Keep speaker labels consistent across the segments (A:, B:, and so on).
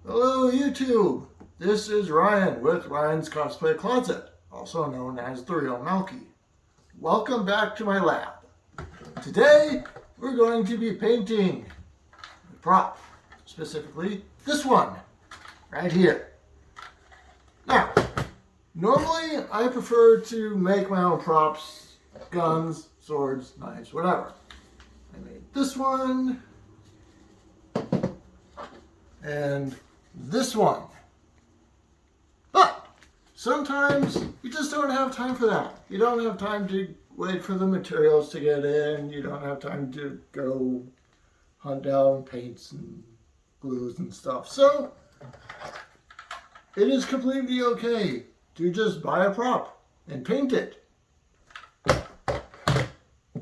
A: Hello YouTube! This is Ryan with Ryan's Cosplay Closet, also known as The Real Malky. Welcome back to my lab. Today we're going to be painting a prop, specifically this one, right here. Now, normally I prefer to make my own props, guns, swords, knives, whatever. I made this one, and this one. But sometimes you just don't have time for that. You don't have time to wait for the materials to get in. You don't have time to go hunt down paints and glues and stuff. So it is completely okay to just buy a prop and paint it.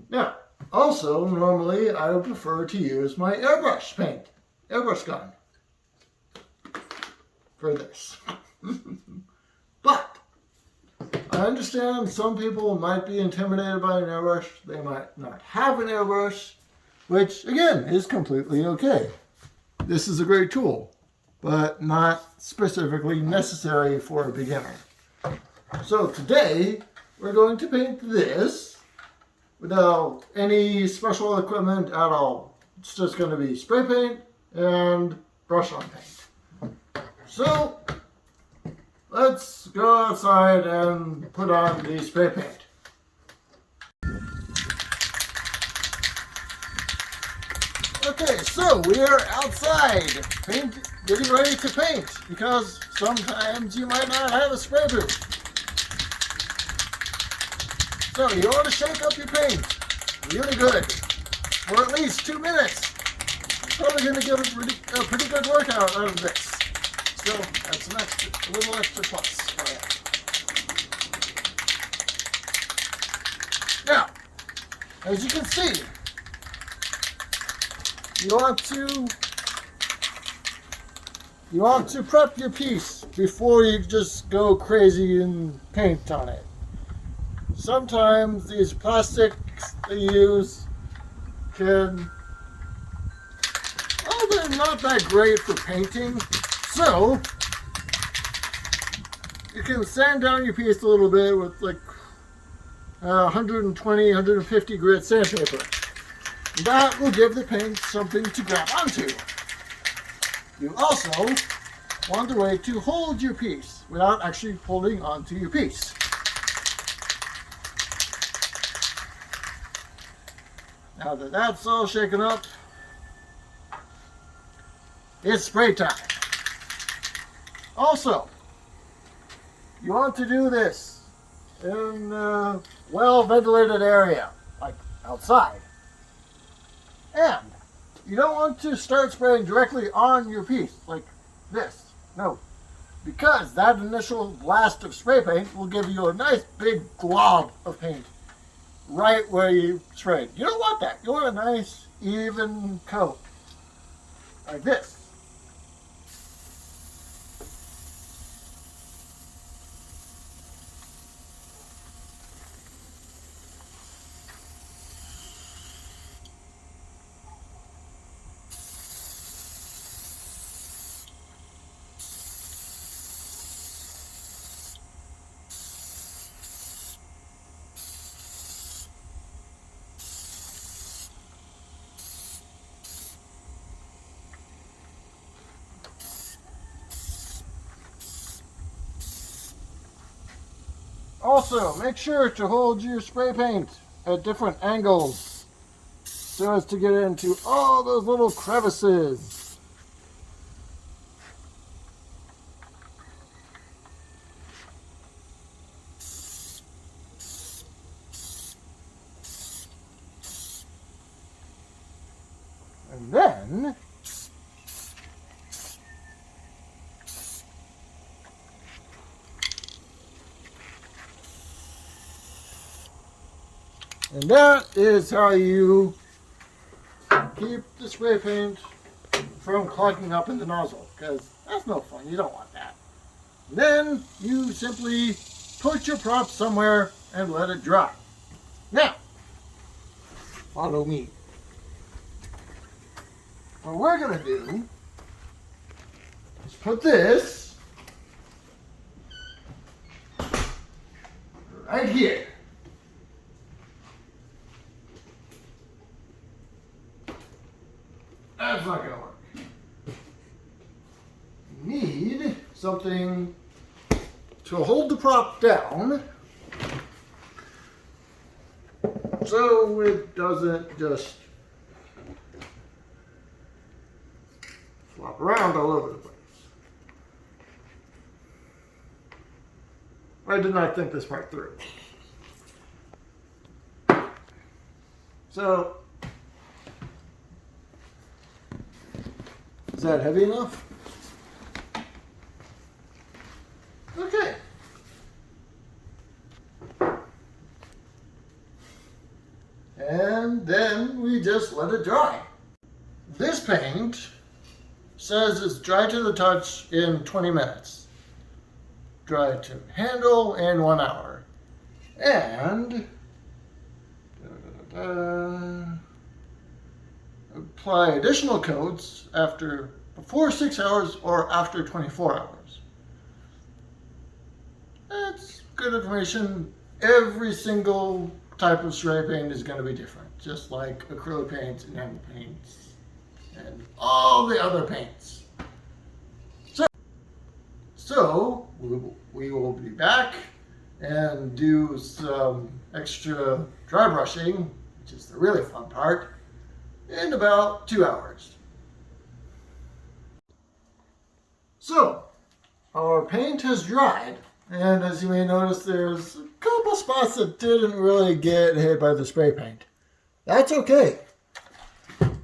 A: Now, also, normally I would prefer to use my airbrush gun for this. But I understand some people might be intimidated by an airbrush. They might not have an airbrush, which again is completely okay. This is a great tool, but not specifically necessary for a beginner. So today we're going to paint this without any special equipment at all. It's just going to be spray paint and brush on paint. So, let's go outside and put on the spray paint. Okay, so we are outside, getting ready to paint, because sometimes you might not have a spray booth. So you want to shake up your paint really good for at least 2 minutes. Probably going to get a pretty good workout out of this. So that's a little extra plus for you. Now, as you can see, you want to prep your piece before you just go crazy and paint on it. Sometimes these plastics they use they're not that great for painting. So, you can sand down your piece a little bit with like 120, 150 grit sandpaper. That will give the paint something to grab onto. You also want a way to hold your piece without actually holding onto your piece. Now that that's all shaken up, it's spray time. Also, you want to do this in a well-ventilated area, like outside. And you don't want to start spraying directly on your piece, like this. No, because that initial blast of spray paint will give you a nice big glob of paint right where you sprayed. You don't want that. You want a nice, even coat, like this. Also, make sure to hold your spray paint at different angles so as to get into all those little crevices. And then that is how you keep the spray paint from clogging up in the nozzle, because that's no fun. You don't want that. And then you simply put your prop somewhere and let it dry. Now, follow me. What we're going to do is put this right here. That's not gonna work. You need something to hold the prop down so it doesn't just flop around all over the place. I did not think this part through. So, is that heavy enough? Okay. And then we just let it dry. This paint says it's dry to the touch in 20 minutes. Dry to handle in 1 hour. And apply additional coats before 6 hours or after 24 hours. That's good information. Every single type of spray paint is going to be different, just like acrylic paints, enamel paints, and all the other paints. So we will be back and do some extra dry brushing, which is the really fun part, in about 2 hours. So our paint has dried, and as you may notice, there's a couple spots that didn't really get hit by the spray paint. That's okay,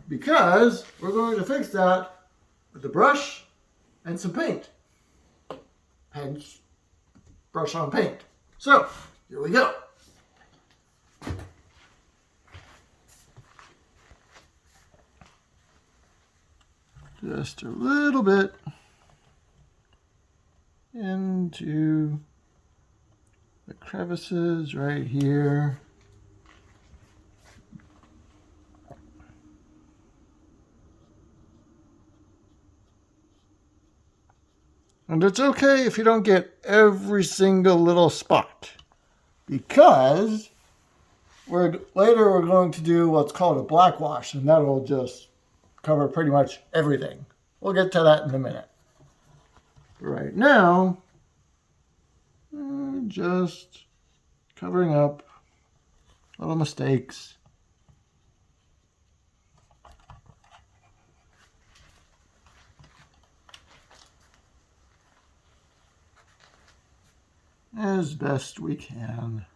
A: because we're going to fix that with a brush and some paint. Hence, brush on paint. So, here we go. Just a little bit into the crevices right here. And it's okay if you don't get every single little spot, because later we're going to do what's called a black wash, and that'll just cover pretty much everything. We'll get to that in a minute. Right now, just covering up little mistakes. As best we can.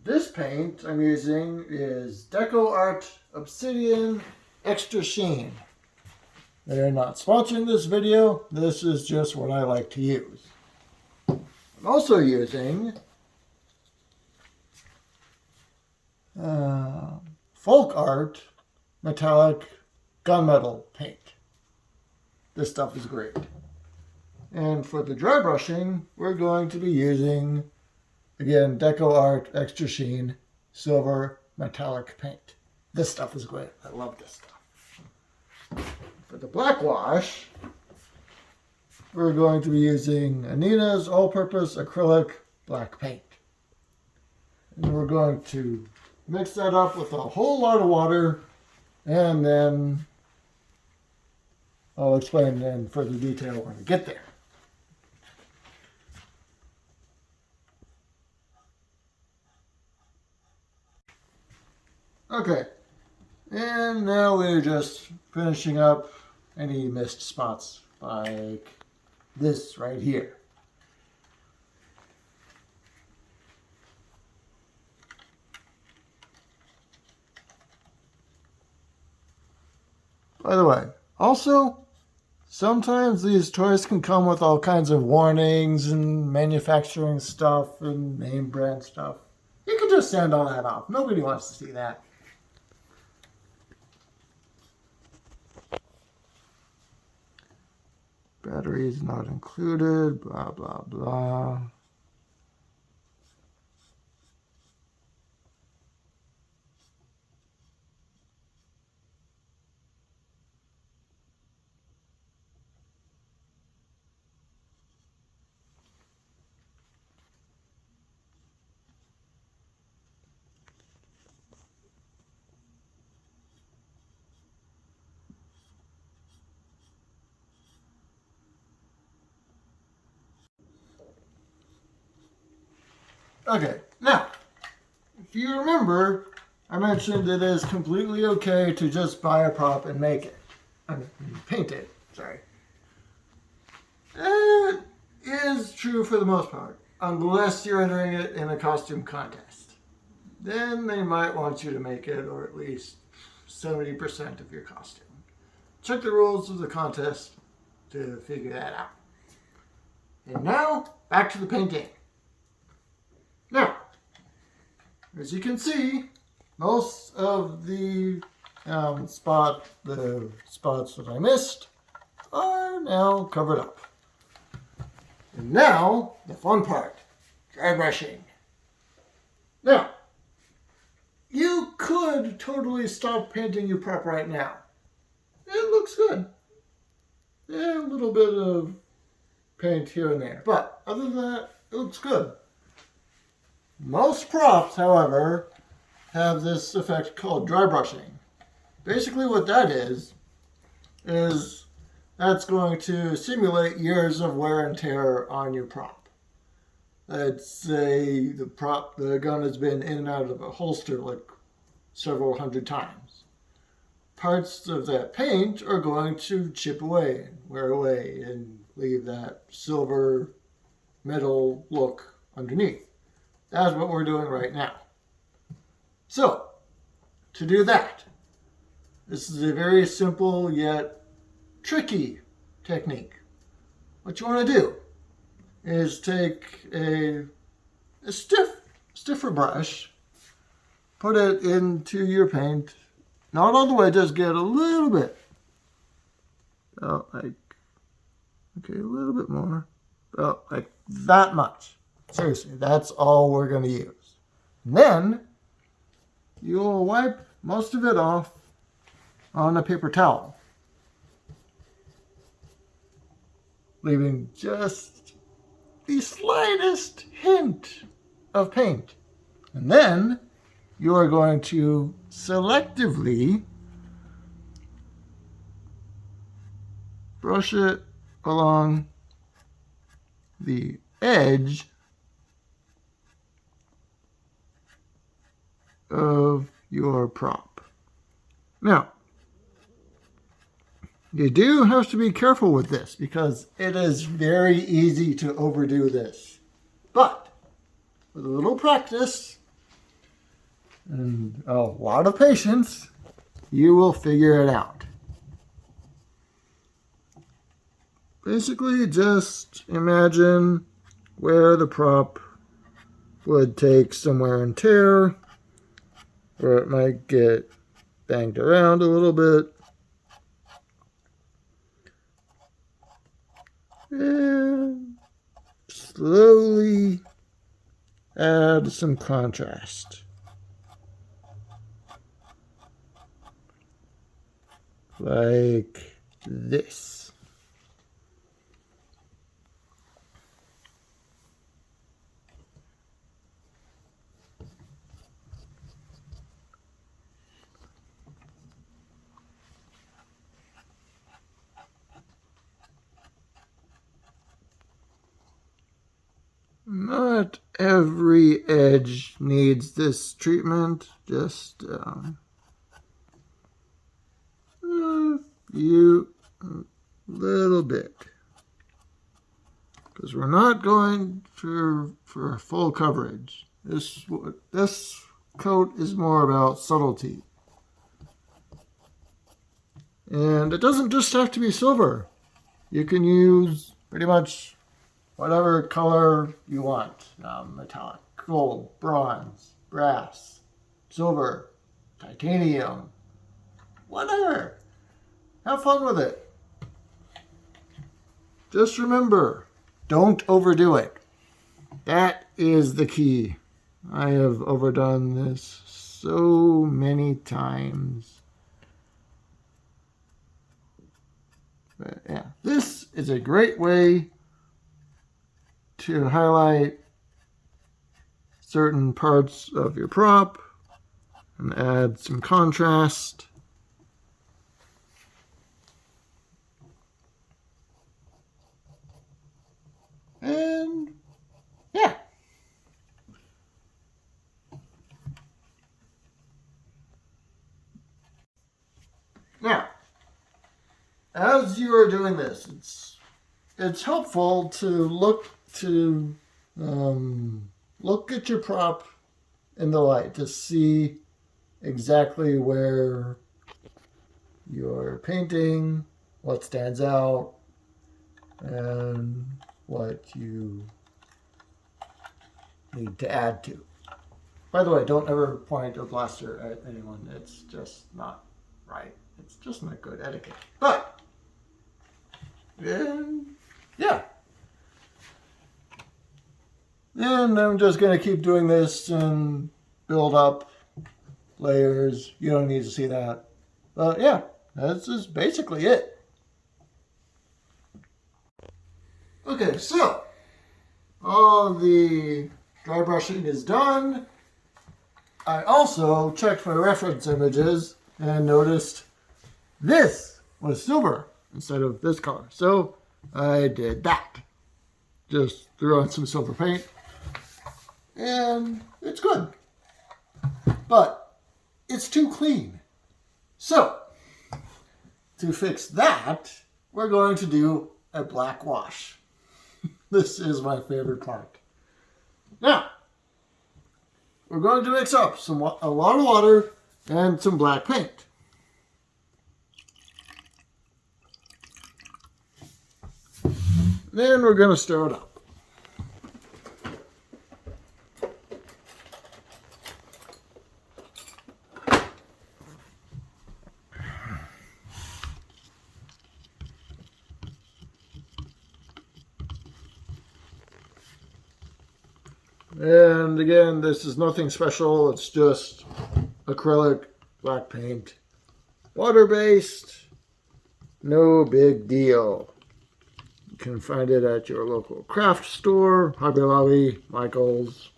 A: This paint I'm using is Deco Art Obsidian Extra Sheen. They're not sponsoring this video. This is just what I like to use. I'm also using Folk Art Metallic Gunmetal paint. This stuff is great. And for the dry brushing, we're going to be using, again, Deco Art Extra Sheen Silver Metallic paint. This stuff is great. I love this stuff. For the black wash, we're going to be using Anina's All-Purpose Acrylic Black Paint. And we're going to mix that up with a whole lot of water, and then I'll explain in further detail when we get there. Okay, and now we're just finishing up any missed spots like this right here. By the way, also, sometimes these toys can come with all kinds of warnings and manufacturing stuff and name brand stuff. You can just send all that off. Nobody wants to see that. Batteries not included, blah, blah, blah. Okay, now, if you remember, I mentioned it is completely okay to just buy a prop and make it. I mean, paint it, sorry. It is true for the most part, unless you're entering it in a costume contest. Then they might want you to make it, or at least 70% of your costume. Check the rules of the contest to figure that out. And now, back to the painting. Now, as you can see, most of the spots that I missed are now covered up. And now, the fun part, dry brushing. Now, you could totally stop painting your prop right now. It looks good. Yeah, a little bit of paint here and there. But other than that, it looks good. Most props, however, have this effect called dry brushing. Basically what that is that's going to simulate years of wear and tear on your prop. Let's say the gun has been in and out of a holster like several hundred times. Parts of that paint are going to chip away, wear away, and leave that silver metal look underneath. That's what we're doing right now. So, to do that, this is a very simple yet tricky technique. What you want to do is take a stiffer brush, put it into your paint, not all the way, just get a little bit. Oh, a little bit more. Oh, like that much. Seriously, that's all we're going to use. And then you'll wipe most of it off on a paper towel, leaving just the slightest hint of paint. And then you are going to selectively brush it along the edge of your prop. Now, you do have to be careful with this because it is very easy to overdo this. But with a little practice and a lot of patience, you will figure it out. Basically, just imagine where the prop would take some wear and tear, or it might get banged around a little bit. And slowly add some contrast. Like this. Not every edge needs this treatment. Just a little bit. Because we're not going for full coverage. This coat is more about subtlety. And it doesn't just have to be silver. You can use pretty much whatever color you want. Metallic, gold, bronze, brass, silver, titanium, whatever. Have fun with it. Just remember, don't overdo it. That is the key. I have overdone this so many times. But yeah, this is a great way to highlight certain parts of your prop and add some contrast. And yeah. Now, as you are doing this, it's helpful to look at your prop in the light to see exactly where you're painting, what stands out, and what you need to add to. By the way, don't ever point a blaster at anyone. It's just not right. It's just not good etiquette. But, yeah. And I'm just going to keep doing this and build up layers. You don't need to see that. But yeah, that's just basically it. Okay, so all the dry brushing is done. I also checked my reference images and noticed this was silver instead of this color. So I did that. Just threw on some silver paint and it's good. But it's too clean. So to fix that, we're going to do a black wash. This is my favorite part. Now, we're going to mix up a lot of water and some black paint. Then we're going to stir it up. And again, this is nothing special. It's just acrylic black paint. Water-based. No big deal. You can find it at your local craft store, Hobby Lobby, Michael's.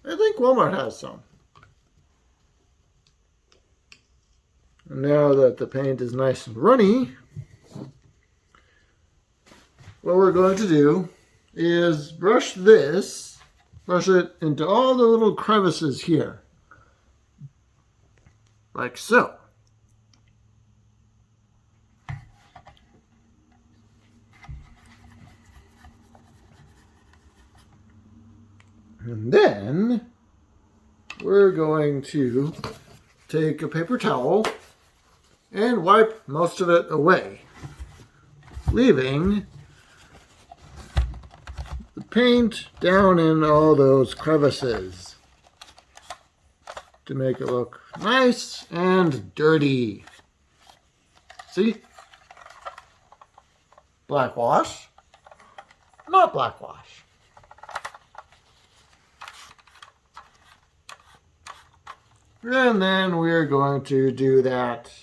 A: I think Walmart has some. And now that the paint is nice and runny, what we're going to do is brush it into all the little crevices here. Like so. And then we're going to take a paper towel and wipe most of it away, leaving the paint down in all those crevices to make it look nice and dirty. See? Black wash, not black wash. And then we're going to do that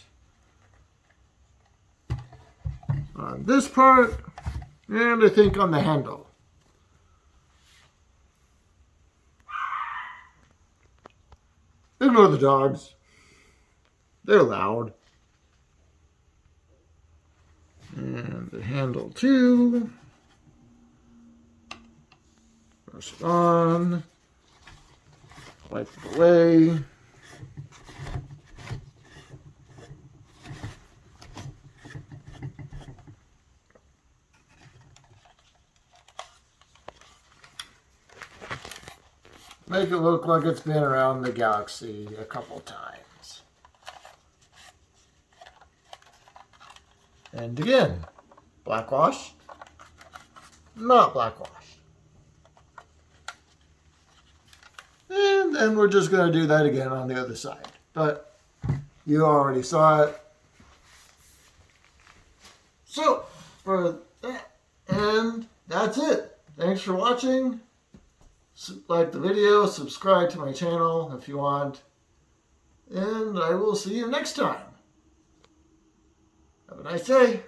A: on this part, and I think on the handle. Ignore the dogs. They're loud. And the handle too. Brush it on. Wipe it away. Make it look like it's been around the galaxy a couple times. And again, black wash, not black wash. And then we're just going to do that again on the other side. But you already saw it. So, for that, and that's it. Thanks for watching. Like the video, subscribe to my channel if you want. And I will see you next time. Have a nice day.